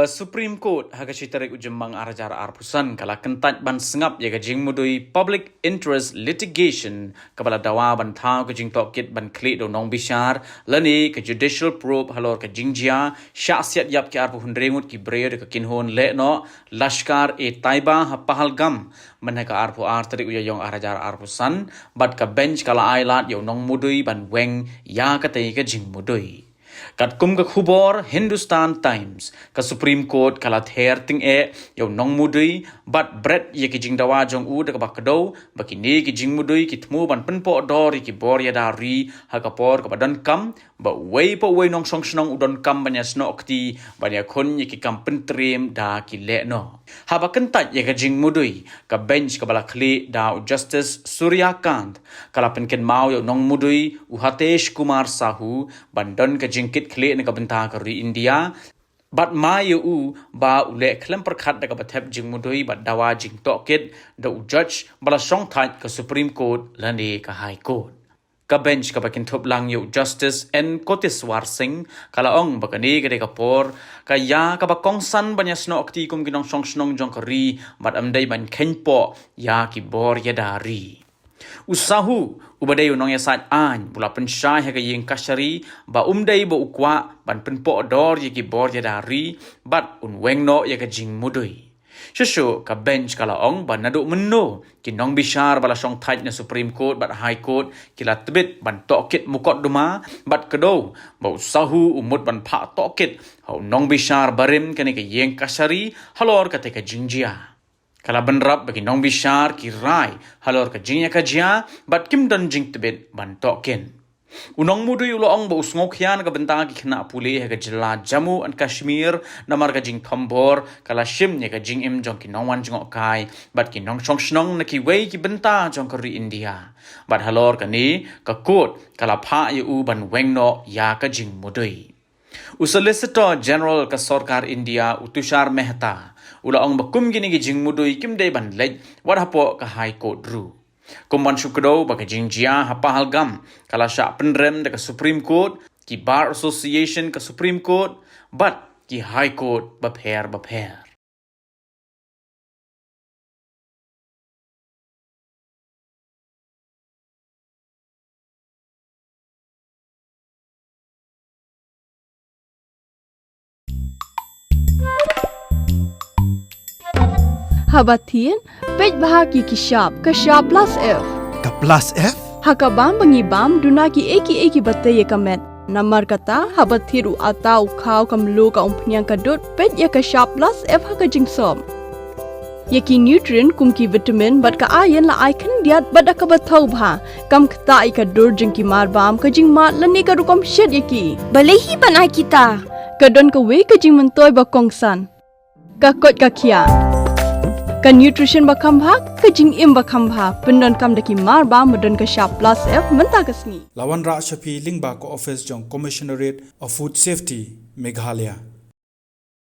Ka Supreme Court haga citarik ujembang arajar arpusan kala kentat ban sengap ya gajing mudui public interest litigation kabala dawa ban thau gajing tokit ban klik do nong bishar lani ke judicial probe halor ke jingjia syasiat yap ke arpu hundrengut ki breo de ke kinhon le no lashkar e taiba ha pahalgam manaka arpu artarik uyayong arajar arpusan bat ka bench kala ailat yo nong mudui ban weng ya katai ke jing mudui kat kum ka khubor Hindustan Times ka Supreme Court kala ther ting e yo nong mudui bat bread ye ki jing dawa jong u de ka bakdo bakini ki jing mudui ki thmu ban penpo dori ki bor ya dari ha ka por ka badan kam ba wei po wei nong song snong udon kam banya sno okti banya khon ye ki kam pentrim da ki le no ha ba kentat ye ka jing mudui ka bench ka bala khli da Justice Surya Kant kala penken mau yo nong mudui u Hatesh Kumar Sahu bandon ka jing kit klik na kabenta ka ri India bat ma u ba ule klem perkhat da ka bathep jing mudui bat dawa jing tokit da judge bala song thai ka Supreme Court lani ka High Court ka bench ka bakin thop lang yo Justice N Kotiswar Singh kala ong bakani ka de ka por ka ya ka ba kong san banya sno akti kum ginong song snong jong ka ri bat amdai ban khenpo ya ki bor ya dari usahu ubadai unong yasat an bula pensyai haga ying kashari ba umdai ba ukwa ban penpo dor yaki bor ya dari bat unweng no yaga jing mudui shushu ka bench kala ong ban nadu menno kinong bishar bala song thai na Supreme Court bat High Court kila tebit ban tokit mukot duma bat kedo ba usahu umut ban pha tokit hau nong bishar barim kani ka ying kashari halor ka te ka jingjia kala benrap bagi nong bishar ki rai halor ka jingya ka jia bat kim don jing tebet ban token unong mudui ulo ong ba usngok hian ka benta ki khna puli ha ka jilla Jammu and Kashmir namar ka jing thombor kala shim ne ka jing im jong ki nong wan jong kai bat ki nong chong snong na ki wei ki benta jong ka ri India bat halor ka ni ka court kala pha yu ban weng no ya ka jing mudui Solicitor General ka Sarkar India Tushar Mehta ula ong bakum gini gi jing mudui kim dei ban lej war hapo ka High Court ru kumban shukdo ba ka jing jia ha pahalgam kala sha penrem de ka Supreme Court ki Bar Association ka Supreme Court bat ki High Court ba pher Habatin, pej bahagi ki sharp plus F. Ka plus F? Hakabam bangibam duna ki eki batai ye kamet. Namar kata habathiru atau khau kamlu ka umpnyang kadut pej ye ka sharp plus F haka jingsom. Ye ki nutrient kum ki vitamin bat ka iron la icon diat bat ka bathau bha kam khta i ka dur jing ki mar bam ka jing mat lani ka rukom shed ye ki. Balehi banai kita. Kadon ka we ka jing mentoy ba kongsan. Ka kot ka kia. Ka nutrition bakam bha ka jing im bakam bha pendon kam daki mar ba modon ka sharp plus F menta ka sngi Lawan Ra Shafi Lingba ko office jong Commissionerate of Food Safety Meghalaya